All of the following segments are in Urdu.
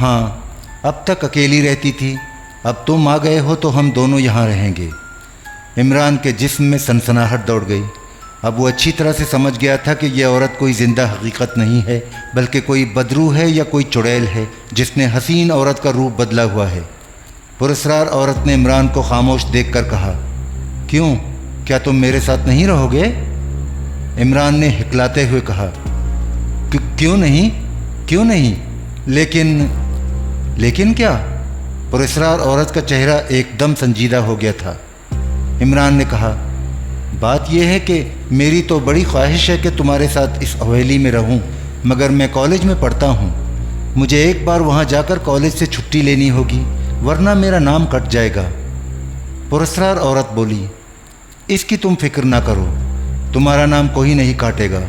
ہاں، اب تک اکیلی رہتی تھی، اب تم آ گئے ہو تو ہم دونوں یہاں رہیں گے۔ عمران کے جسم میں سنسناہٹ دوڑ گئی۔ اب وہ اچھی طرح سے سمجھ گیا تھا کہ یہ عورت کوئی زندہ حقیقت نہیں ہے، بلکہ کوئی بدروح ہے یا کوئی چڑیل ہے جس نے حسین عورت کا روپ بدلا ہوا ہے۔ پراسرار عورت نے عمران کو خاموش دیکھ کر کہا، کیوں، کیا تم میرے ساتھ نہیں رہو گے؟ عمران نے ہکلاتے ہوئے کہا، کیوں نہیں، لیکن کیا؟ پراسرار عورت کا چہرہ ایک دم سنجیدہ ہو گیا تھا۔ عمران نے کہا، بات یہ ہے کہ میری تو بڑی خواہش ہے کہ تمہارے ساتھ اس حویلی میں رہوں، مگر میں کالج میں پڑھتا ہوں، مجھے ایک بار وہاں جا کر کالج سے چھٹی لینی ہوگی، ورنہ میرا نام کٹ جائے گا۔ پراسرار عورت بولی، اس کی تم فکر نہ کرو، تمہارا نام کوئی نہیں کاٹے گا۔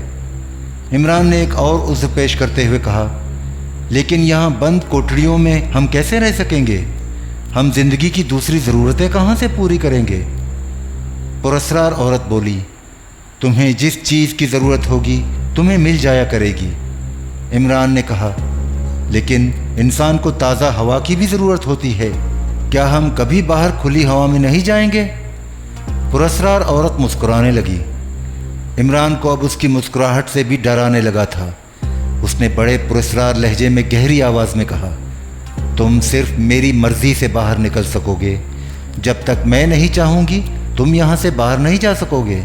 عمران نے ایک اور عذر پیش کرتے ہوئے کہا، لیکن یہاں بند کوٹڑیوں میں ہم کیسے رہ سکیں گے؟ ہم زندگی کی دوسری ضرورتیں کہاں سے پوری کریں گے؟ پراسرار عورت بولی، تمہیں جس چیز کی ضرورت ہوگی تمہیں مل جایا کرے گی۔ عمران نے کہا، لیکن انسان کو تازہ ہوا کی بھی ضرورت ہوتی ہے، کیا ہم کبھی باہر کھلی ہوا میں نہیں جائیں گے؟ پراسرار عورت مسکرانے لگی۔ عمران کو اب اس کی مسکراہٹ سے بھی ڈر آنے لگا تھا۔ اس نے بڑے پراسرار لہجے میں گہری آواز میں کہا، تم صرف میری مرضی سے باہر نکل سکو گے، جب تک میں نہیں چاہوں گی تم یہاں سے باہر نہیں جا سکو گے۔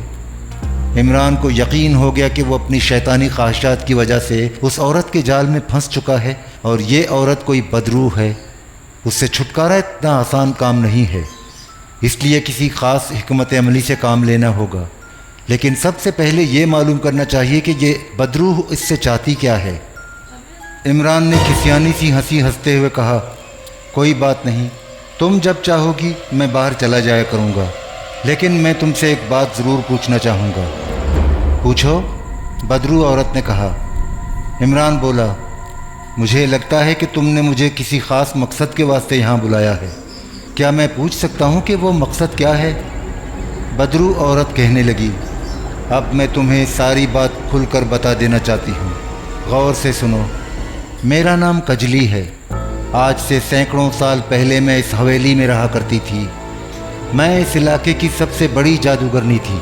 عمران کو یقین ہو گیا کہ وہ اپنی شیطانی خواہشات کی وجہ سے اس عورت کے جال میں پھنس چکا ہے، اور یہ عورت کوئی بدروح ہے، اس سے چھٹکارا اتنا آسان کام نہیں ہے، اس لیے کسی خاص حکمت عملی سے کام لینا ہوگا۔ لیکن سب سے پہلے یہ معلوم کرنا چاہیے کہ یہ بدروح اس سے چاہتی کیا ہے۔ عمران نے کھسیانی سی ہنسی ہنستے ہوئے کہا، کوئی بات نہیں، تم جب چاہو گی میں باہر چلا جایا کروں گا، لیکن میں تم سے ایک بات ضرور پوچھنا چاہوں گا۔ پوچھو، بدروح عورت نے کہا۔ عمران بولا، مجھے لگتا ہے کہ تم نے مجھے کسی خاص مقصد کے واسطے یہاں بلایا ہے، کیا میں پوچھ سکتا ہوں کہ وہ مقصد کیا ہے؟ بدروح عورت کہنے لگی، اب میں تمہیں ساری بات کھل کر بتا دینا چاہتی ہوں، غور سے سنو۔ میرا نام کجلی ہے، آج سے سینکڑوں سال پہلے میں اس حویلی میں رہا کرتی تھی۔ میں اس علاقے کی سب سے بڑی جادوگرنی تھی،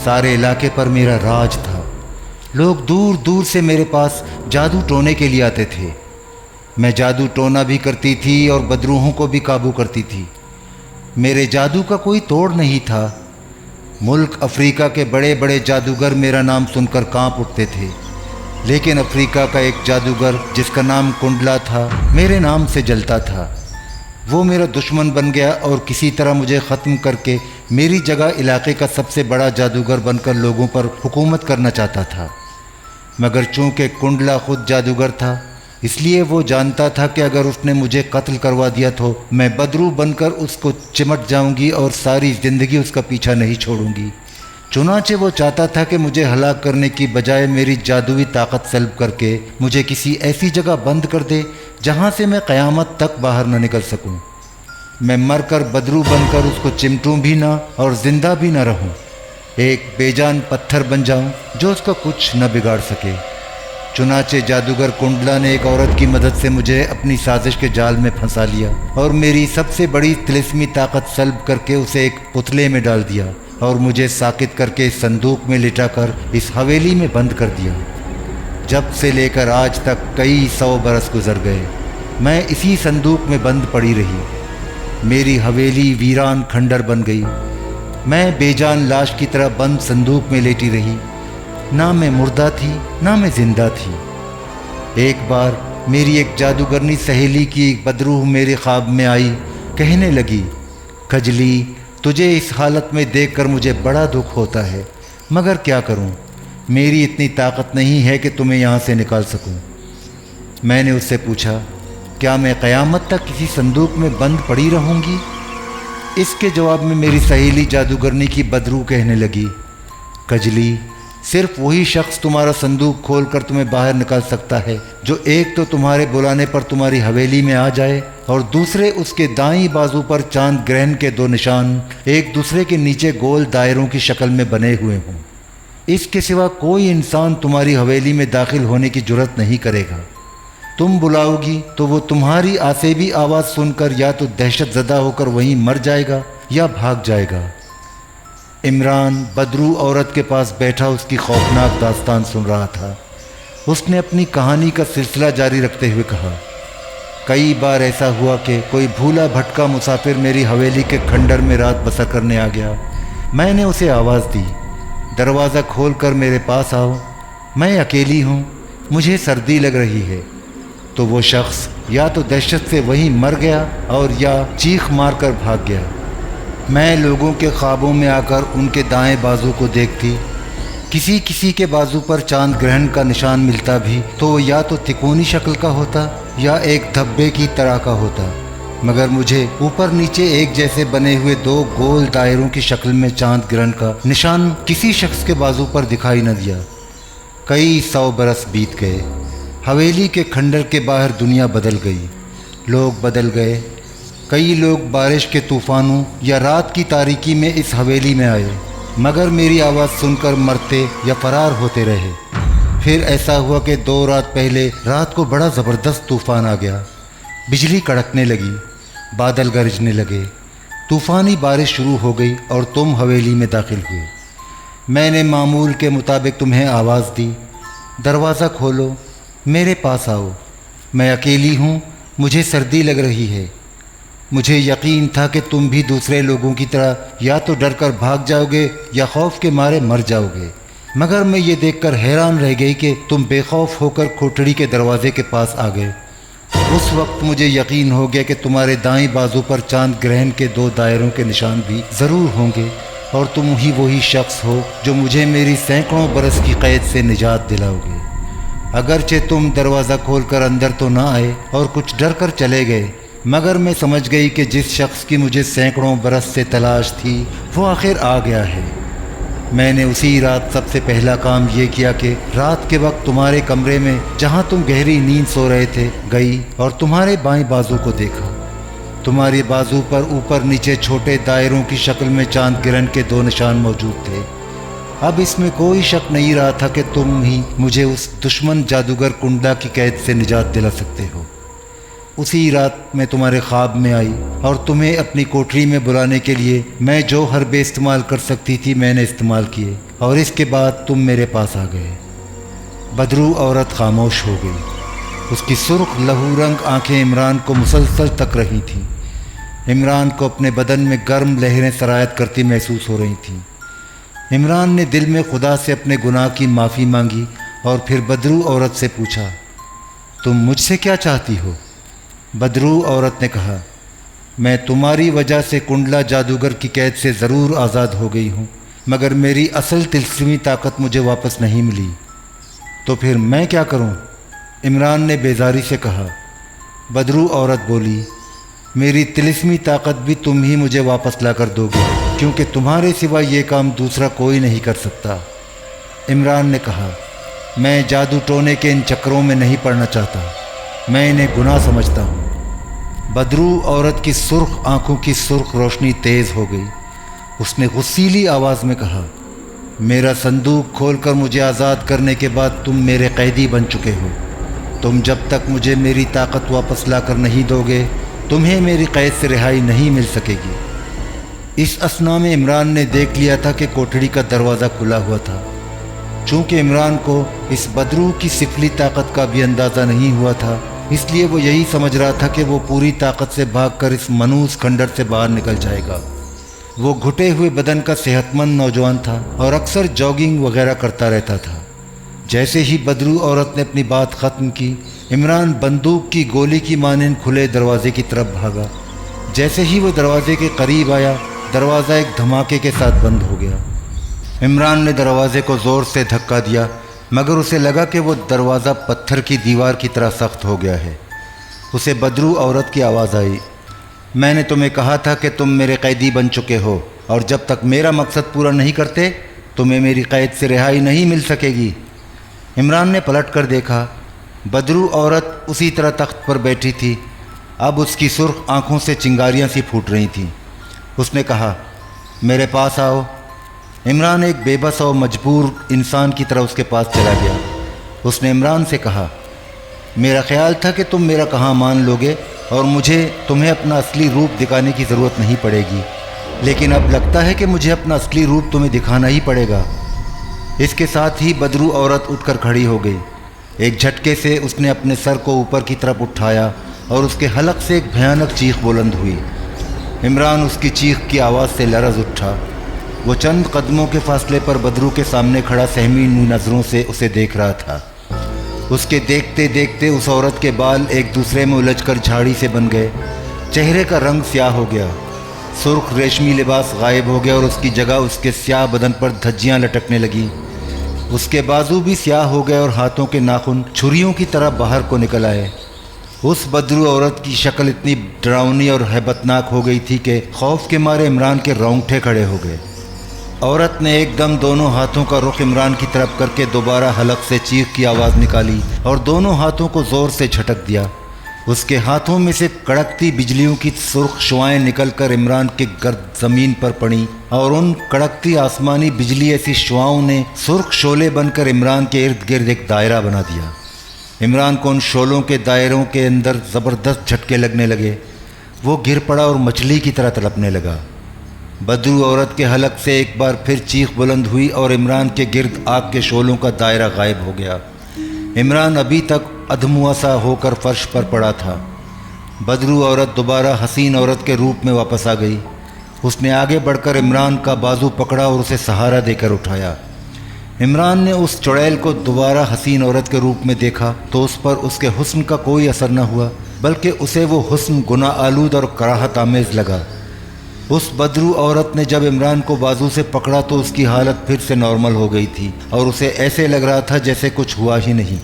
سارے علاقے پر میرا راج تھا، لوگ دور دور سے میرے پاس جادو ٹونے کے لیے آتے تھے۔ میں جادو ٹونا بھی کرتی تھی اور بدروحوں کو بھی قابو کرتی تھی، میرے جادو کا کوئی توڑ نہیں تھا۔ ملک افریقہ کے بڑے بڑے جادوگر میرا نام سن کر کانپ اٹھتے تھے، لیکن افریقہ کا ایک جادوگر جس کا نام کنڈلا تھا میرے نام سے جلتا تھا، وہ میرا دشمن بن گیا اور کسی طرح مجھے ختم کر کے میری جگہ علاقے کا سب سے بڑا جادوگر بن کر لوگوں پر حکومت کرنا چاہتا تھا۔ مگر چونکہ کنڈلا خود جادوگر تھا، اس لیے وہ جانتا تھا کہ اگر اس نے مجھے قتل کروا دیا تو میں بدروح بن کر اس کو چمٹ جاؤں گی اور ساری زندگی اس کا پیچھا نہیں چھوڑوں گی۔ چنانچہ وہ چاہتا تھا کہ مجھے ہلاک کرنے کی بجائے میری جادوئی طاقت سلب کر کے مجھے کسی ایسی جگہ بند کر دے جہاں سے میں قیامت تک باہر نہ نکل سکوں، میں مر کر بدروح بن کر اس کو چمٹوں بھی نہ اور زندہ بھی نہ رہوں، ایک بے جان پتھر بن جاؤں جو اس کا کچھ نہ بگاڑ سکے۔ چنانچہ جادوگر کنڈلا نے ایک عورت کی مدد سے مجھے اپنی سازش کے جال میں پھنسا لیا اور میری سب سے بڑی طلسمی طاقت سلب کر کے اسے ایک پتلے میں ڈال دیا اور مجھے ساکت کر کے صندوق میں لٹا کر اس حویلی میں بند کر دیا۔ جب سے لے کر آج تک کئی 100 برس گزر گئے، میں اسی صندوق میں بند پڑی رہی، میری حویلی ویران کھنڈر بن گئی، میں بے جان لاش کی طرح بند صندوق میں لیٹی رہی، نہ میں مردہ تھی نہ میں زندہ تھی۔ ایک بار میری ایک جادوگرنی سہیلی کی ایک بدروح میرے خواب میں آئی، کہنے لگی، کجلی، تجھے اس حالت میں دیکھ کر مجھے بڑا دکھ ہوتا ہے، مگر کیا کروں، میری اتنی طاقت نہیں ہے کہ تمہیں یہاں سے نکال سکوں۔ میں نے اس سے پوچھا، کیا میں قیامت تک کسی صندوق میں بند پڑی رہوں گی؟ اس کے جواب میں میری سہیلی جادوگرنی کی بدروح کہنے لگی، کجلی، صرف وہی شخص تمہارا صندوق کھول کر تمہیں باہر نکال سکتا ہے جو ایک تو تمہارے بلانے پر تمہاری حویلی میں آ جائے اور دوسرے اس کے دائیں بازو پر چاند گرہن کے 2 نشان ایک دوسرے کے نیچے گول دائروں کی شکل میں بنے ہوئے ہوں۔ اس کے سوا کوئی انسان تمہاری حویلی میں داخل ہونے کی جرت نہیں کرے گا۔ تم بلاؤگی تو وہ تمہاری آسیبی آواز سن کر یا تو دہشت زدہ ہو کر وہیں مر جائے گا یا بھاگ جائے گا۔ عمران بدرو عورت کے پاس بیٹھا اس کی خوفناک داستان سن رہا تھا۔ اس نے اپنی کہانی کا سلسلہ جاری رکھتے ہوئے کہا، کئی بار ایسا ہوا کہ کوئی بھولا بھٹکا مسافر میری حویلی کے کھنڈر میں رات بسر کرنے آ گیا۔ میں نے اسے آواز دی، دروازہ کھول کر میرے پاس آؤ، میں اکیلی ہوں، مجھے سردی لگ رہی ہے۔ تو وہ شخص یا تو دہشت سے وہیں مر گیا اور یا چیخ مار کر بھاگ گیا۔ میں لوگوں کے خوابوں میں آ کر ان کے دائیں بازو کو دیکھتی، کسی کسی کے بازو پر چاند گرہن کا نشان ملتا بھی تو وہ یا تو تکونی شکل کا ہوتا یا ایک دھبے کی طرح کا ہوتا، مگر مجھے اوپر نیچے ایک جیسے بنے ہوئے دو گول دائروں کی شکل میں چاند گرہن کا نشان کسی شخص کے بازو پر دکھائی نہ دیا۔ کئی 100 برس بیت گئے، حویلی کے کھنڈر کے باہر دنیا بدل گئی، لوگ بدل گئے۔ کئی لوگ بارش کے طوفانوں یا رات کی تاریکی میں اس حویلی میں آئے، مگر میری آواز سن کر مرتے یا فرار ہوتے رہے۔ پھر ایسا ہوا کہ 2 رات پہلے رات کو بڑا زبردست طوفان آ گیا، بجلی کڑکنے لگی، بادل گرجنے لگے، طوفانی بارش شروع ہو گئی اور تم حویلی میں داخل ہوئے۔ میں نے معمول کے مطابق تمہیں آواز دی، دروازہ کھولو، میرے پاس آؤ، میں اکیلی ہوں، مجھے سردی لگ رہی ہے۔ مجھے یقین تھا کہ تم بھی دوسرے لوگوں کی طرح یا تو ڈر کر بھاگ جاؤ گے یا خوف کے مارے مر جاؤ گے، مگر میں یہ دیکھ کر حیران رہ گئی کہ تم بے خوف ہو کر کوٹڑی کے دروازے کے پاس آ گئے۔ اس وقت مجھے یقین ہو گیا کہ تمہارے دائیں بازو پر چاند گرہن کے 2 دائروں کے نشان بھی ضرور ہوں گے اور تم ہی وہی شخص ہو جو مجھے میری سینکڑوں برس کی قید سے نجات دلاؤ گے۔ اگرچہ تم دروازہ کھول کر اندر تو نہ آئے اور کچھ ڈر کر چلے گئے، مگر میں سمجھ گئی کہ جس شخص کی مجھے سینکڑوں برس سے تلاش تھی وہ آخر آ گیا ہے۔ میں نے اسی رات سب سے پہلا کام یہ کیا کہ رات کے وقت تمہارے کمرے میں جہاں تم گہری نیند سو رہے تھے گئی اور تمہارے بائیں بازو کو دیکھا۔ تمہارے بازو پر اوپر نیچے چھوٹے دائروں کی شکل میں چاند گرہن کے 2 نشان موجود تھے۔ اب اس میں کوئی شک نہیں رہا تھا کہ تم ہی مجھے اس دشمن جادوگر کنڈلا کی قید سے نجات دلا سکتے ہو۔ اسی رات میں تمہارے خواب میں آئی اور تمہیں اپنی کوٹری میں بلانے کے لیے میں جو حربے استعمال کر سکتی تھی میں نے استعمال کیے، اور اس کے بعد تم میرے پاس آ گئے۔ بدرو عورت خاموش ہو گئی، اس کی سرخ لہو رنگ آنکھیں عمران کو مسلسل تک رہی تھیں۔ عمران کو اپنے بدن میں گرم لہریں سرایت کرتی محسوس ہو رہی تھیں۔ عمران نے دل میں خدا سے اپنے گناہ کی معافی مانگی اور پھر بدرو عورت سے پوچھا، تم مجھ سے کیا چاہتی ہو؟ بدرو عورت نے کہا، میں تمہاری وجہ سے کنڈلا جادوگر کی قید سے ضرور آزاد ہو گئی ہوں، مگر میری اصل طلسمی طاقت مجھے واپس نہیں ملی۔ تو پھر میں کیا کروں؟ عمران نے بیزاری سے کہا۔ بدرو عورت بولی، میری طلسمی طاقت بھی تم ہی مجھے واپس لا کر دو گے، کیونکہ تمہارے سوا یہ کام دوسرا کوئی نہیں کر سکتا۔ عمران نے کہا، میں جادو ٹونے کے ان چکروں میں نہیں پڑنا چاہتا، میں انہیں گناہ سمجھتا ہوں۔ بدرو عورت کی سرخ آنکھوں کی سرخ روشنی تیز ہو گئی۔ اس نے غصیلی آواز میں کہا، میرا صندوق کھول کر مجھے آزاد کرنے کے بعد تم میرے قیدی بن چکے ہو۔ تم جب تک مجھے میری طاقت واپس لا کر نہیں دو گے تمہیں میری قید سے رہائی نہیں مل سکے گی۔ اس اثنا میں عمران نے دیکھ لیا تھا کہ کوٹڑی کا دروازہ کھلا ہوا تھا۔ چونکہ عمران کو اس بدرو کی سفلی طاقت کا بھی اندازہ نہیں ہوا تھا، اس لیے وہ یہی سمجھ رہا تھا کہ وہ پوری طاقت سے بھاگ کر اس منوس کھنڈر سے باہر نکل جائے گا۔ وہ گھٹے ہوئے بدن کا صحت مند نوجوان تھا اور اکثر جاگنگ وغیرہ کرتا رہتا تھا۔ جیسے ہی بدرو عورت نے اپنی بات ختم کی، عمران بندوق کی گولی کی مانند کھلے دروازے کی طرف بھاگا۔ جیسے ہی وہ دروازے کے قریب آیا، دروازہ ایک دھماکے کے ساتھ بند ہو گیا۔ عمران نے دروازے کو زور سے دھکا دیا، مگر اسے لگا کہ وہ دروازہ پتھر کی دیوار کی طرح سخت ہو گیا ہے۔ اسے بدرو عورت کی آواز آئی، میں نے تمہیں کہا تھا کہ تم میرے قیدی بن چکے ہو، اور جب تک میرا مقصد پورا نہیں کرتے تمہیں میری قید سے رہائی نہیں مل سکے گی۔ عمران نے پلٹ کر دیکھا، بدرو عورت اسی طرح تخت پر بیٹھی تھی، اب اس کی سرخ آنکھوں سے چنگاریاں سی پھوٹ رہی تھیں۔ اس نے کہا، میرے پاس آؤ۔ عمران ایک بے بس اور مجبور انسان کی طرح اس کے پاس چلا گیا۔ اس نے عمران سے کہا، میرا خیال تھا کہ تم میرا کہاں مان لوگے اور مجھے تمہیں اپنا اصلی روپ دکھانے کی ضرورت نہیں پڑے گی، لیکن اب لگتا ہے کہ مجھے اپنا اصلی روپ تمہیں دکھانا ہی پڑے گا۔ اس کے ساتھ ہی بدرو عورت اٹھ کر کھڑی ہو گئی۔ ایک جھٹکے سے اس نے اپنے سر کو اوپر کی طرف اٹھایا اور اس کے حلق سے ایک بھیانک چیخ بلند ہوئی۔ عمران اس کی چیخ کی آواز سے لرز اٹھا۔ وہ چند قدموں کے فاصلے پر بدرو کے سامنے کھڑا سہمی نظروں سے اسے دیکھ رہا تھا۔ اس کے دیکھتے دیکھتے اس عورت کے بال ایک دوسرے میں الجھ کر جھاڑی سے بن گئے، چہرے کا رنگ سیاہ ہو گیا، سرخ ریشمی لباس غائب ہو گیا اور اس کی جگہ اس کے سیاہ بدن پر دھجیاں لٹکنے لگیں۔ اس کے بازو بھی سیاہ ہو گئے اور ہاتھوں کے ناخن چھریوں کی طرح باہر کو نکل آئے۔ اس بدرو عورت کی شکل اتنی ڈراؤنی اور ہیبت ناک ہو گئی تھی کہ خوف کے مارے عمران کے رونگٹے کھڑے ہو گئے۔ عورت نے ایک دم دونوں ہاتھوں کا رخ عمران کی طرف کر کے دوبارہ حلق سے چیخ کی آواز نکالی اور دونوں ہاتھوں کو زور سے جھٹک دیا۔ اس کے ہاتھوں میں سے کڑکتی بجلیوں کی سرخ شعائیں نکل کر عمران کے گرد زمین پر پڑیں اور ان کڑکتی آسمانی بجلی ایسی شعاؤں نے سرخ شعلے بن کر عمران کے ارد گرد ایک دائرہ بنا دیا۔ عمران کو ان شعلوں کے دائروں کے اندر زبردست جھٹکے لگنے لگے۔ وہ گر پڑا اور مچھلی کی طرح تڑپنے لگا۔ بدرو عورت کے حلق سے ایک بار پھر چیخ بلند ہوئی اور عمران کے گرد آگ کے شعلوں کا دائرہ غائب ہو گیا۔ عمران ابھی تک ادھموا سا ہو کر فرش پر پڑا تھا۔ بدرو عورت دوبارہ حسین عورت کے روپ میں واپس آ گئی۔ اس نے آگے بڑھ کر عمران کا بازو پکڑا اور اسے سہارا دے کر اٹھایا۔ عمران نے اس چڑیل کو دوبارہ حسین عورت کے روپ میں دیکھا تو اس پر اس کے حسن کا کوئی اثر نہ ہوا، بلکہ اسے وہ حسن گناہ آلود اور کراہت آمیز لگا۔ اس بدرو عورت نے جب عمران کو بازو سے پکڑا تو اس کی حالت پھر سے نارمل ہو گئی تھی اور اسے ایسے لگ رہا تھا جیسے کچھ ہوا ہی نہیں،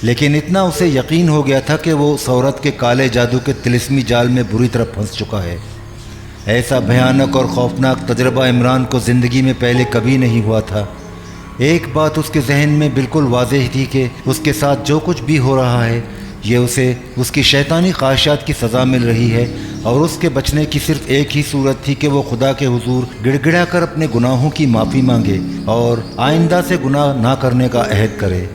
لیکن اتنا اسے یقین ہو گیا تھا کہ وہ اس عورت کے کالے جادو کے طلسمی جال میں بری طرح پھنس چکا ہے۔ ایسا بھیانک اور خوفناک تجربہ عمران کو زندگی میں پہلے کبھی نہیں ہوا تھا۔ ایک بات اس کے ذہن میں بالکل واضح تھی کہ اس کے ساتھ جو کچھ بھی ہو رہا ہے یہ اسے اس کی شیطانی خواہشات کی سزا مل رہی ہے، اور اس کے بچنے کی صرف ایک ہی صورت تھی کہ وہ خدا کے حضور گڑ گڑا کر اپنے گناہوں کی معافی مانگے اور آئندہ سے گناہ نہ کرنے کا عہد کرے۔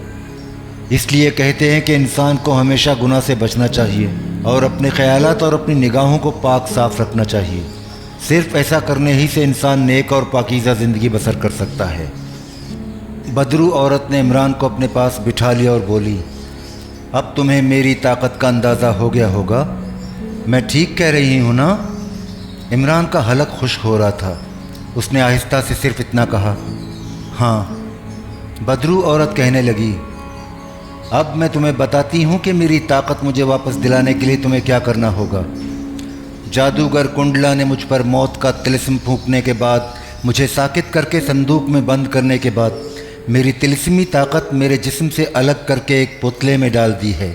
اس لیے کہتے ہیں کہ انسان کو ہمیشہ گناہ سے بچنا چاہیے اور اپنے خیالات اور اپنی نگاہوں کو پاک صاف رکھنا چاہیے۔ صرف ایسا کرنے ہی سے انسان نیک اور پاکیزہ زندگی بسر کر سکتا ہے۔ بدرو عورت نے عمران کو اپنے پاس بٹھا لیا اور بولی، اب تمہیں میری طاقت کا اندازہ ہو گیا ہوگا، میں ٹھیک کہہ رہی ہوں نا؟ عمران کا حلق خشک ہو رہا تھا۔ اس نے آہستہ سے صرف اتنا کہا، ہاں۔ بدرو عورت کہنے لگی، اب میں تمہیں بتاتی ہوں کہ میری طاقت مجھے واپس دلانے کے لیے تمہیں کیا کرنا ہوگا۔ جادوگر کنڈلا نے مجھ پر موت کا طلسم پھونکنے کے بعد، مجھے ساکت کر کے صندوق میں بند کرنے کے بعد، میری طلسمی طاقت میرے جسم سے الگ کر کے ایک پتلے میں ڈال دی ہے۔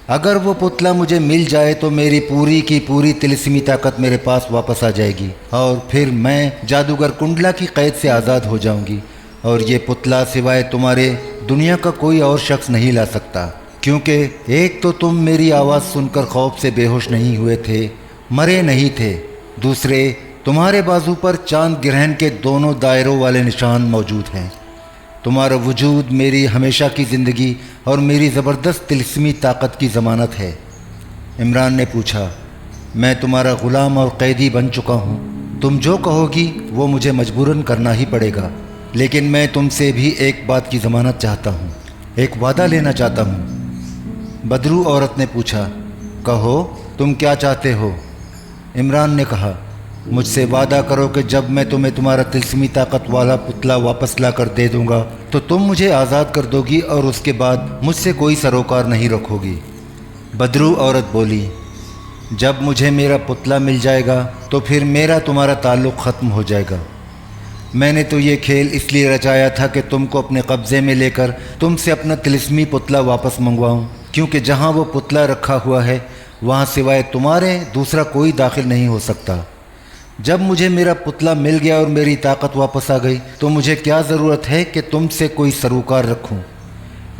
اگر وہ پتلا مجھے مل جائے تو میری پوری کی پوری طلسمی طاقت میرے پاس واپس آ جائے گی اور پھر میں جادوگر کنڈلا کی قید سے آزاد ہو جاؤں گی، اور یہ پتلا سوائے تمہارے دنیا کا کوئی اور شخص نہیں لا سکتا، کیونکہ ایک تو تم میری آواز سن کر خوف سے بے ہوش نہیں ہوئے تھے، مرے نہیں تھے، دوسرے تمہارے بازو پر چاند گرہن کے دونوں دائروں والے نشان موجود ہیں۔ تمہارا وجود میری ہمیشہ کی زندگی اور میری زبردست طلسمی طاقت کی ضمانت ہے۔ عمران نے پوچھا، میں تمہارا غلام اور قیدی بن چکا ہوں، تم جو کہو گی وہ مجھے مجبوراً کرنا ہی پڑے گا، لیکن میں تم سے بھی ایک بات کی ضمانت چاہتا ہوں، ایک وعدہ لینا چاہتا ہوں۔ بدرو عورت نے پوچھا، کہو تم کیا چاہتے ہو؟ عمران نے کہا، مجھ سے وعدہ کرو کہ جب میں تمہیں تمہارا طلسمی طاقت والا پتلا واپس لا کر دے دوں گا تو تم مجھے آزاد کر دو گی اور اس کے بعد مجھ سے کوئی سروکار نہیں رکھو گی۔ بدرو عورت بولی، جب مجھے میرا پتلا مل جائے گا تو پھر میرا تمہارا تعلق ختم ہو جائے گا۔ میں نے تو یہ کھیل اس لیے رچایا تھا کہ تم کو اپنے قبضے میں لے کر تم سے اپنا طلسمی پتلا واپس منگواؤں، کیونکہ جہاں وہ پتلا رکھا ہوا ہے وہاں سوائے تمہارے دوسرا کوئی داخل نہیں ہو سکتا۔ جب مجھے میرا پتلا مل گیا اور میری طاقت واپس آ گئی تو مجھے کیا ضرورت ہے کہ تم سے کوئی سروکار رکھوں؟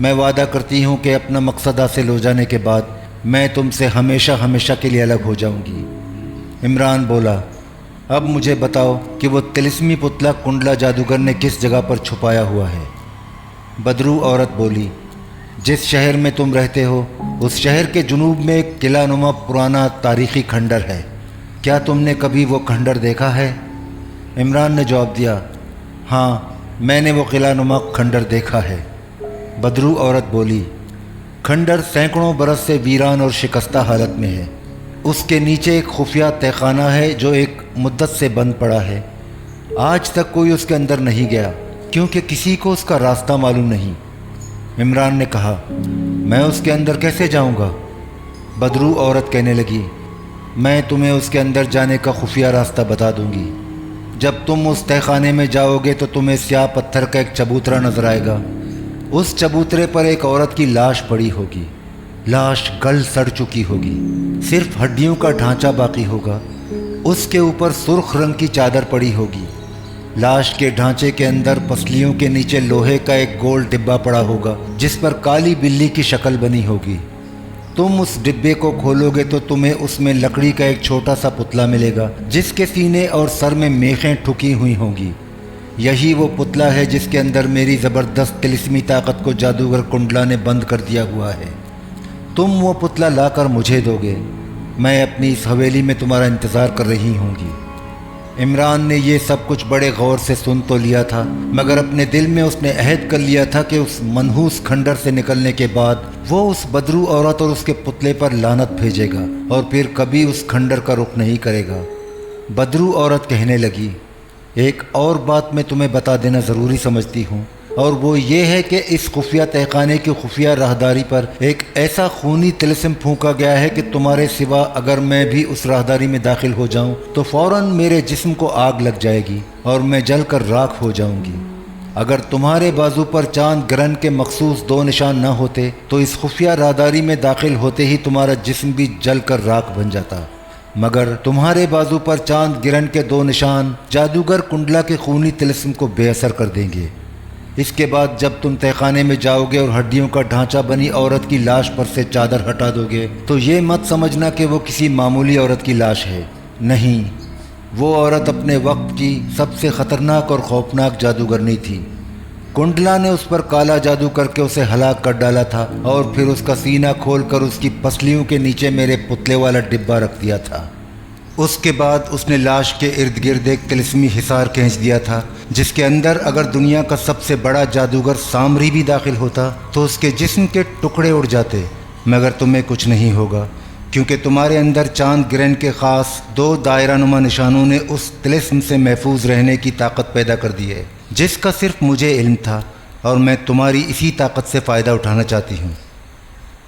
میں وعدہ کرتی ہوں کہ اپنا مقصد حاصل ہو جانے کے بعد میں تم سے ہمیشہ ہمیشہ کے لیے الگ ہو جاؤں گی۔ عمران بولا، اب مجھے بتاؤ کہ وہ طلسمی پتلا کنڈلا جادوگر نے کس جگہ پر چھپایا ہوا ہے؟ بدرو عورت بولی، جس شہر میں تم رہتے ہو اس شہر کے جنوب میں ایک قلعہ نما پرانا تاریخی کھنڈر ہے، کیا تم نے کبھی وہ کھنڈر دیکھا ہے؟ عمران نے جواب دیا، ہاں میں نے وہ قلعہ نما کھنڈر دیکھا ہے۔ بدرو عورت بولی، کھنڈر سینکڑوں برس سے ویران اور شکستہ حالت میں ہے، اس کے نیچے ایک خفیہ تہہ خانہ ہے جو ایک مدت سے بند پڑا ہے، آج تک کوئی اس کے اندر نہیں گیا کیونکہ کسی کو اس کا راستہ معلوم نہیں۔ عمران نے کہا، میں اس کے اندر کیسے جاؤں گا؟ بدرو عورت کہنے لگی، میں تمہیں اس کے اندر جانے کا خفیہ راستہ بتا دوں گی۔ جب تم اس تہہ خانے میں جاؤ گے تو تمہیں سیاہ پتھر کا ایک چبوترا نظر آئے گا، اس چبوترے پر ایک عورت کی لاش پڑی ہوگی، لاش گل سڑ چکی ہوگی، صرف ہڈیوں کا ڈھانچہ باقی ہوگا، اس کے اوپر سرخ رنگ کی چادر پڑی ہوگی، لاش کے ڈھانچے کے اندر پسلیوں کے نیچے لوہے کا ایک گول ڈبہ پڑا ہوگا جس پر کالی بلی کی شکل بنی ہوگی۔ تم اس ڈبے کو کھولو گے تو تمہیں اس میں لکڑی کا ایک چھوٹا سا پتلا ملے گا جس کے سینے اور سر میں میخیں ٹھکی ہوئی ہوں گی، یہی وہ پتلا ہے جس کے اندر میری زبردست طلسمی طاقت کو جادوگر کنڈلا نے بند کر دیا ہوا ہے۔ تم وہ پتلا لا کر مجھے دو گے، میں اپنی اس حویلی میں تمہارا انتظار کر رہی ہوں گی۔ عمران نے یہ سب کچھ بڑے غور سے سن تو لیا تھا، مگر اپنے دل میں اس نے عہد کر لیا تھا کہ اس منحوس کھنڈر سے نکلنے کے بعد وہ اس بدرو عورت اور اس کے پتلے پر لعنت بھیجے گا اور پھر کبھی اس کھنڈر کا رخ نہیں کرے گا۔ بدرو عورت کہنے لگی، ایک اور بات میں تمہیں بتا دینا ضروری سمجھتی ہوں، اور وہ یہ ہے کہ اس خفیہ تہہ خانے کی خفیہ راہداری پر ایک ایسا خونی طلسم پھونکا گیا ہے کہ تمہارے سوا اگر میں بھی اس راہداری میں داخل ہو جاؤں تو فوراً میرے جسم کو آگ لگ جائے گی اور میں جل کر راکھ ہو جاؤں گی۔ اگر تمہارے بازو پر چاند گرہن کے مخصوص 2 نشان نہ ہوتے تو اس خفیہ راہداری میں داخل ہوتے ہی تمہارا جسم بھی جل کر راکھ بن جاتا، مگر تمہارے بازو پر چاند گرہن کے 2 نشان جادوگر کنڈلا کے خونی طلسم کو بے اثر کر دیں گے۔ اس کے بعد جب تم تہہ خانے میں جاؤ گے اور ہڈیوں کا ڈھانچہ بنی عورت کی لاش پر سے چادر ہٹا دو گے تو یہ مت سمجھنا کہ وہ کسی معمولی عورت کی لاش ہے، نہیں، وہ عورت اپنے وقت کی سب سے خطرناک اور خوفناک جادوگرنی تھی۔ کنڈلا نے اس پر کالا جادو کر کے اسے ہلاک کر ڈالا تھا اور پھر اس کا سینہ کھول کر اس کی پسلیوں کے نیچے میرے پتلے والا ڈبہ رکھ دیا تھا۔ اس کے بعد اس نے لاش کے ارد گرد ایک طلسمی حصار کھینچ دیا تھا جس کے اندر اگر دنیا کا سب سے بڑا جادوگر سامری بھی داخل ہوتا تو اس کے جسم کے ٹکڑے اڑ جاتے، مگر تمہیں کچھ نہیں ہوگا کیونکہ تمہارے اندر چاند گرہن کے خاص 2 دائرہ نما نشانوں نے اس طلسم سے محفوظ رہنے کی طاقت پیدا کر دی ہے جس کا صرف مجھے علم تھا، اور میں تمہاری اسی طاقت سے فائدہ اٹھانا چاہتی ہوں۔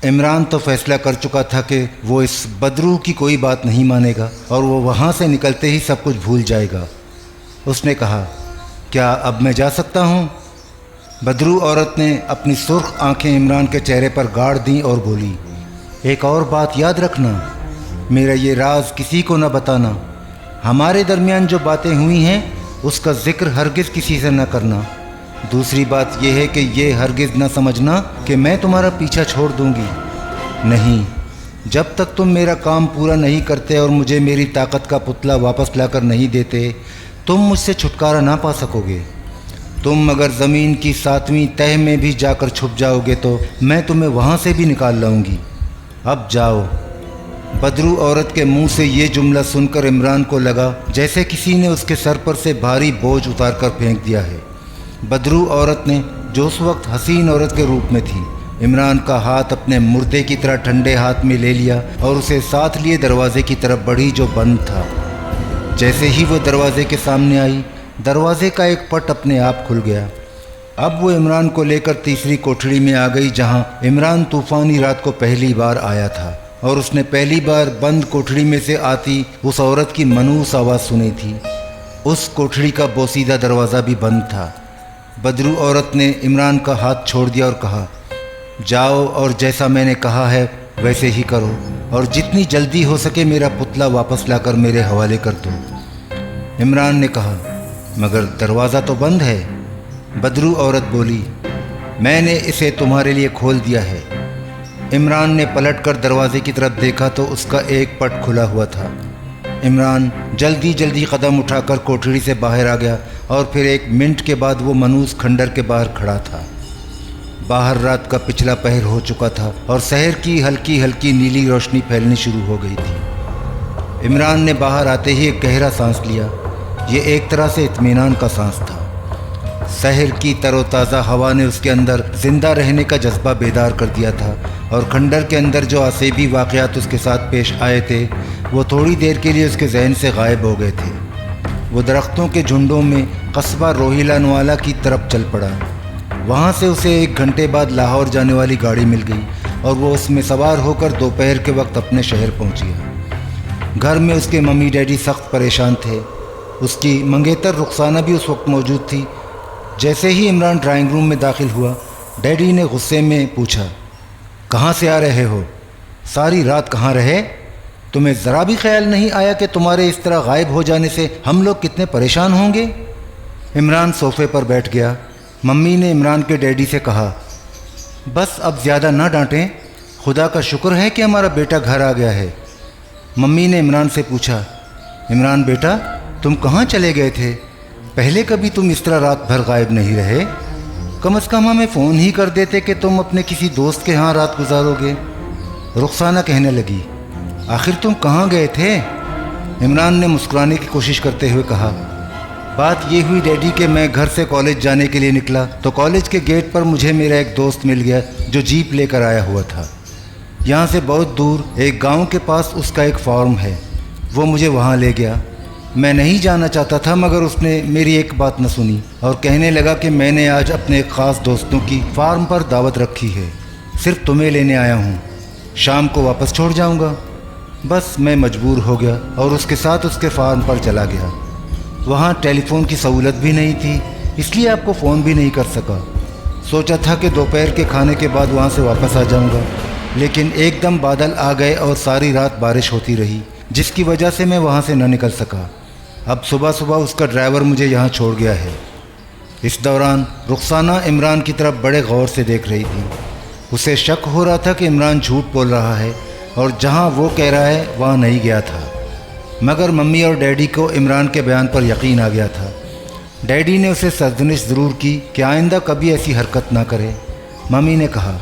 عمران تو فیصلہ کر چکا تھا کہ وہ اس بدرو کی کوئی بات نہیں مانے گا اور وہ وہاں سے نکلتے ہی سب کچھ بھول جائے گا۔ اس نے کہا، کیا اب میں جا سکتا ہوں؟ بدرو عورت نے اپنی سرخ آنکھیں عمران کے چہرے پر گاڑ دیں اور بولی، ایک اور بات یاد رکھنا، میرا یہ راز کسی کو نہ بتانا، ہمارے درمیان جو باتیں ہوئی ہیں اس کا ذکر ہرگز کسی سے نہ کرنا۔ دوسری بات یہ ہے کہ یہ ہرگز نہ سمجھنا کہ میں تمہارا پیچھا چھوڑ دوں گی، نہیں، جب تک تم میرا کام پورا نہیں کرتے اور مجھے میری طاقت کا پتلا واپس لا کر نہیں دیتے تم مجھ سے چھٹکارا نہ پا سکو گے۔ تم اگر زمین کی 7ویں تہہ میں بھی جا کر چھپ جاؤ گے تو میں تمہیں وہاں سے بھی نکال لاؤں گی، اب جاؤ۔ بدرو عورت کے منہ سے یہ جملہ سن کر عمران کو لگا جیسے کسی نے اس کے سر پر سے بھاری بوجھ اتار کر پھینک دیا ہے۔ بدرو عورت نے جو اس وقت حسین عورت کے روپ میں تھی عمران کا ہاتھ اپنے مردے کی طرح ٹھنڈے ہاتھ میں لے لیا اور اسے ساتھ لیے دروازے کی طرف بڑھی جو بند تھا۔ جیسے ہی وہ دروازے کے سامنے آئی دروازے کا ایک پٹ اپنے آپ کھل گیا۔ اب وہ عمران کو لے کر تیسری کوٹھڑی میں آ گئی جہاں عمران طوفانی رات کو پہلی بار آیا تھا اور اس نے پہلی بار بند کوٹھڑی میں سے آتی اس عورت کی منحوس آواز سنی تھی۔ اس کوٹھڑی کا بوسیدہ دروازہ بھی بند تھا۔ بدرو عورت نے عمران کا ہاتھ چھوڑ دیا اور کہا، جاؤ اور جیسا میں نے کہا ہے ویسے ہی کرو اور جتنی جلدی ہو سکے میرا پتلا واپس لا کر میرے حوالے کر دو۔ عمران نے کہا، مگر دروازہ تو بند ہے۔ بدرو عورت بولی، میں نے اسے تمہارے لیے کھول دیا ہے۔ عمران نے پلٹ کر دروازے کی طرف دیکھا تو اس کا ایک پٹ کھلا ہوا تھا۔ عمران جلدی جلدی قدم اٹھا کر کوٹھڑی سے باہر آ گیا اور پھر 1 منٹ کے بعد وہ منحوس کھنڈر کے باہر کھڑا تھا۔ باہر رات کا پچھلا پہر ہو چکا تھا اور سحر کی ہلکی ہلکی نیلی روشنی پھیلنی شروع ہو گئی تھی۔ عمران نے باہر آتے ہی ایک گہرا سانس لیا۔ یہ ایک طرح سے اطمینان کا سانس تھا۔ سحر کی تر و تازہ ہوا نے اس کے اندر زندہ رہنے کا جذبہ بیدار کر دیا تھا، اور کھنڈر کے اندر جو عصیبی واقعات اس کے ساتھ پیش آئے تھے وہ تھوڑی دیر کے لیے اس کے ذہن سے غائب ہو گئے تھے۔ وہ درختوں کے جھنڈوں میں قصبہ روہیلا نوالا کی طرف چل پڑا۔ وہاں سے اسے 1 گھنٹے بعد لاہور جانے والی گاڑی مل گئی اور وہ اس میں سوار ہو کر دوپہر کے وقت اپنے شہر پہنچ گیا۔ گھر میں اس کے ممی ڈیڈی سخت پریشان تھے۔ اس کی منگیتر رخسانہ بھی اس وقت موجود تھی۔ جیسے ہی عمران ڈرائنگ روم میں داخل ہوا، ڈیڈی نے غصے میں پوچھا، کہاں سے آ رہے ہو؟ ساری رات کہاں رہے؟ تمہیں ذرا بھی خیال نہیں آیا کہ تمہارے اس طرح غائب ہو جانے سے ہم لوگ کتنے پریشان ہوں گے؟ عمران صوفے پر بیٹھ گیا۔ ممی نے عمران کے ڈیڈی سے کہا، بس اب زیادہ نہ ڈانٹیں، خدا کا شکر ہے کہ ہمارا بیٹا گھر آ گیا ہے۔ ممی نے عمران سے پوچھا، عمران بیٹا تم کہاں چلے گئے تھے؟ پہلے کبھی تم اس طرح رات بھر غائب نہیں رہے۔ کم از کم ہمیں فون ہی کر دیتے کہ تم اپنے کسی دوست کے ہاں رات گزارو گے۔ رخسانہ کہنے لگی، آخر تم کہاں گئے تھے؟ عمران نے مسکرانے کی کوشش کرتے ہوئے کہا، بات یہ ہوئی ڈیڈی کہ میں گھر سے کالج جانے کے لیے نکلا تو کالج کے گیٹ پر مجھے میرا ایک دوست مل گیا جو جیپ لے کر آیا ہوا تھا۔ یہاں سے بہت دور ایک گاؤں کے پاس اس کا ایک فارم ہے، وہ مجھے وہاں لے گیا۔ میں نہیں جانا چاہتا تھا مگر اس نے میری ایک بات نہ سنی اور کہنے لگا کہ میں نے آج اپنے ایک خاص دوستوں کی فارم پر دعوت رکھی ہے، صرف تمہیں لینے آیا ہوں، شام کو واپس چھوڑ جاؤں گا۔ بس میں مجبور ہو گیا اور اس کے ساتھ اس کے فارم پر چلا گیا۔ وہاں ٹیلی فون کی سہولت بھی نہیں تھی، اس لیے آپ کو فون بھی نہیں کر سکا۔ سوچا تھا کہ دوپہر کے کھانے کے بعد وہاں سے واپس آ جاؤں گا، لیکن ایک دم بادل آ گئے اور ساری رات بارش ہوتی رہی، جس کی وجہ سے میں وہاں سے نہ نکل سکا۔ اب صبح صبح اس کا ڈرائیور مجھے یہاں چھوڑ گیا ہے۔ اس دوران رخسانہ عمران کی طرف بڑے غور سے دیکھ رہی تھی۔ اسے شک ہو رہا تھا کہ عمران جھوٹ بول رہا ہے اور جہاں وہ کہہ رہا ہے وہاں نہیں گیا تھا، مگر ممی اور ڈیڈی کو عمران کے بیان پر یقین آ گیا تھا۔ ڈیڈی نے اسے سرزنش ضرور کی کہ آئندہ کبھی ایسی حرکت نہ کرے۔ ممی نے کہا،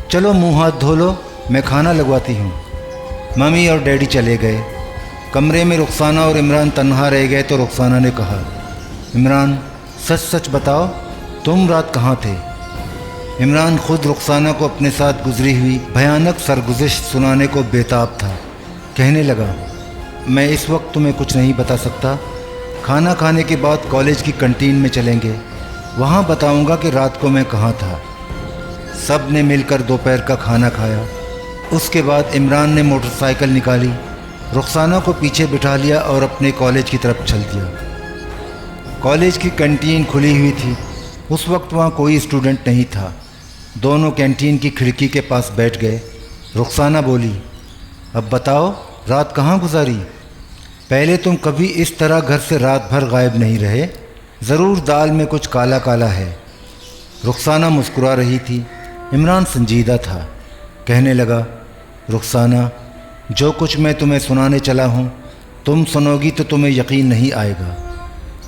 چلو منہ ہاتھ دھو لو، میں کھانا لگواتی ہوں۔ ممی اور ڈیڈی چلے گئے۔ کمرے میں رخسانہ اور عمران تنہا رہ گئے تو رخسانہ نے کہا، عمران سچ سچ بتاؤ تم رات کہاں تھے؟ عمران خود رخسانہ کو اپنے ساتھ گزری ہوئی بھیانک سرگزشت سنانے کو بےتاب تھا۔ کہنے لگا، میں اس وقت تمہیں کچھ نہیں بتا سکتا، کھانا کھانے کے بعد کالج کی کنٹین میں چلیں گے، وہاں بتاؤں گا کہ رات کو میں کہاں تھا۔ سب نے مل کر دوپہر کا کھانا کھایا۔ اس کے بعد عمران نے موٹر سائیکل نکالی، رخسانہ کو پیچھے بٹھا لیا اور اپنے کالج کی طرف چل دیا۔ کالج کی کینٹین کھلی ہوئی تھی۔ اس وقت وہاں کوئی اسٹوڈنٹ نہیں تھا۔ دونوں کینٹین کی کھڑکی کے پاس بیٹھ گئے۔ رخسانہ بولی، اب بتاؤ رات کہاں گزاری؟ پہلے تم کبھی اس طرح گھر سے رات بھر غائب نہیں رہے، ضرور دال میں کچھ کالا کالا ہے۔ رخسانہ مسکرا رہی تھی۔ عمران سنجیدہ تھا۔ کہنے لگا، رخسانہ جو کچھ میں تمہیں سنانے چلا ہوں تم سنو گی تو تمہیں یقین نہیں آئے گا۔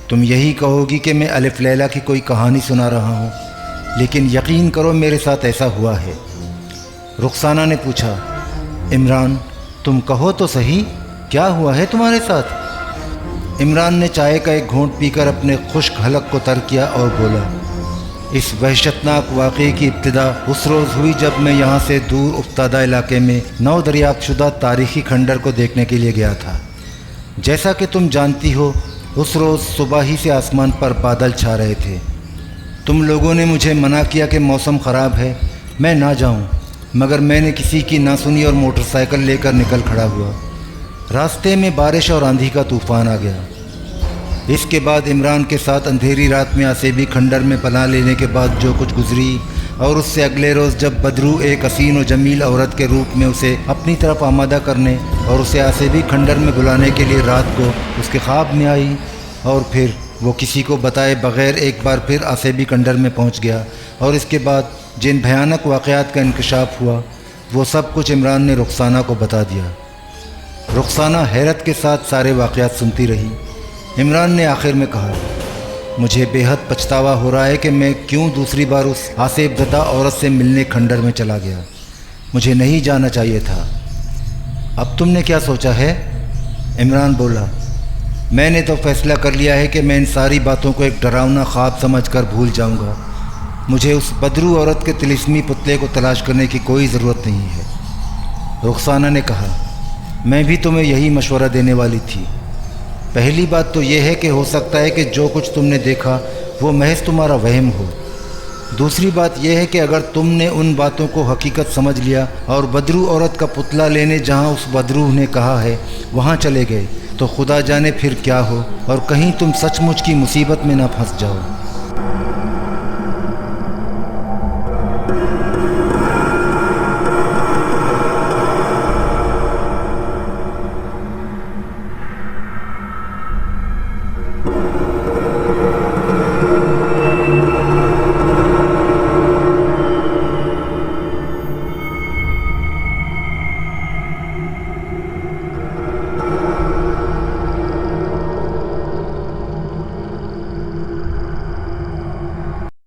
تم یہی کہو گی کہ میں الف لیلا کی کوئی کہانی سنا رہا ہوں، لیکن یقین کرو میرے ساتھ ایسا ہوا ہے۔ رخسانہ نے پوچھا، عمران تم کہو تو صحیح، کیا ہوا ہے تمہارے ساتھ؟ عمران نے چائے کا ایک گھونٹ پی کر اپنے خشک حلق کو تر کیا اور بولا، اس وحشتناک واقعے کی ابتدا اس روز ہوئی جب میں یہاں سے دور افتادہ علاقے میں نو دریافت شدہ تاریخی کھنڈر کو دیکھنے کے لیے گیا تھا۔ جیسا کہ تم جانتی ہو اس روز صبح ہی سے آسمان پر بادل چھا رہے تھے۔ تم لوگوں نے مجھے منع کیا کہ موسم خراب ہے، میں نہ جاؤں، مگر میں نے کسی کی نہ سنی اور موٹر سائیکل لے کر نکل کھڑا ہوا۔ راستے میں بارش اور آندھی کا طوفان آ گیا۔ اس کے بعد عمران کے ساتھ اندھیری رات میں آسیبی کھنڈر میں پناہ لینے کے بعد جو کچھ گزری، اور اس سے اگلے روز جب بدرو ایک حسین و جمیل عورت کے روپ میں اسے اپنی طرف آمادہ کرنے اور اسے آسیبی کھنڈر میں بلانے کے لیے رات کو اس کے خواب میں آئی، اور پھر وہ کسی کو بتائے بغیر ایک بار پھر آسیبی کھنڈر میں پہنچ گیا، اور اس کے بعد جن بھیانک واقعات کا انکشاف ہوا وہ سب کچھ عمران نے رخسانہ کو بتا دیا۔ رخسانہ حیرت کے ساتھ سارے واقعات سنتی رہی۔ عمران نے آخر میں کہا، مجھے بے حد پچھتاوا ہو رہا ہے کہ میں کیوں دوسری بار اس آصف زدہ عورت سے ملنے کھنڈر میں چلا گیا۔ مجھے نہیں جانا چاہیے تھا۔ اب تم نے کیا سوچا ہے؟ عمران بولا، میں نے تو فیصلہ کر لیا ہے کہ میں ان ساری باتوں کو ایک ڈراؤنا خواب سمجھ کر بھول جاؤں گا۔ مجھے اس بدرو عورت کے طلسمی پتلے کو تلاش کرنے کی کوئی ضرورت نہیں ہے۔ رخسانہ نے کہا، میں بھی تمہیں یہی مشورہ دینے والی تھی۔ پہلی بات تو یہ ہے کہ ہو سکتا ہے کہ جو کچھ تم نے دیکھا وہ محض تمہارا وہم ہو۔ دوسری بات یہ ہے کہ اگر تم نے ان باتوں کو حقیقت سمجھ لیا اور بدرو عورت کا پتلا لینے جہاں اس بدرو نے کہا ہے وہاں چلے گئے تو خدا جانے پھر کیا ہو، اور کہیں تم سچ مچ کی مصیبت میں نہ پھنس جاؤ۔